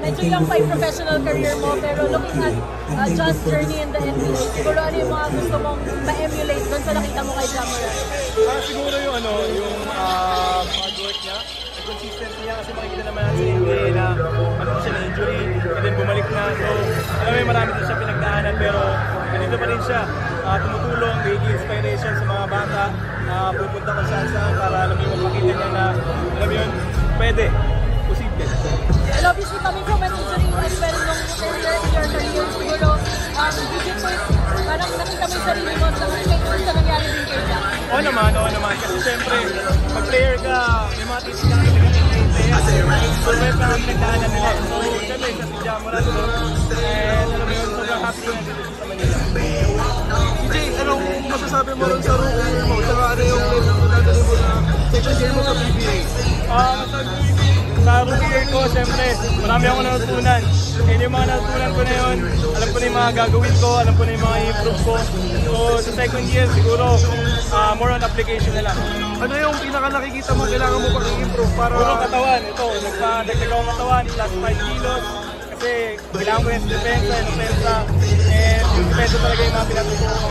medyo young pa yung professional career mo, pero looking at John's journey in the NBA, siguro ano yung mga gusto mong ma-emulate doon sa nakita mo kay Ja Morant? Siguro yung hard work niya, consistent niya, kasi makikita naman natin sa NBA na siya na injury, and then bumalik na. So, alam mo, marami din siya pinagdaanan, pero ganito pa rin siya. Tumutulong, bigay inspiration sa mga bata, pupunta kung saan para alam mo yung makita niya na, alam mo yun, pwede, posible. And obviously, coming from an injury as well nung earlier in your career, siguro, did you put, parang nakita mo yung sarili mo sa nangyari din kay Ja? Oo naman. Kasi siyempre, pag-player ka, may mga tips ka na pinag-player. So, may parang pinagdaanan nila. So, siyempre, sa si Ja Morant, and alam mo yun, sobrang happy ko na dito sa Manila. CJ, anong masasabi mo rin sa rookie mo? Tsaka ano yung dadali mo na second year mo sa PBA? Sa rookie year ko, siyempre, marami akong natutunan. And yung mga natutunan ko na yun, alam ko na yung mga gagawin ko, alam ko na yung mga i-improve ko. So, sa second year, siguro, more on application na lang. Ano yung pinaka nakikita mo kailangan mo pang i-improve para... Puro katawan, ito, nagpa-dagdag akong katawan, plus 5 kilos. Kasi kailangan ko yung depensa, and depensa talaga yung mga pinatutunan ko.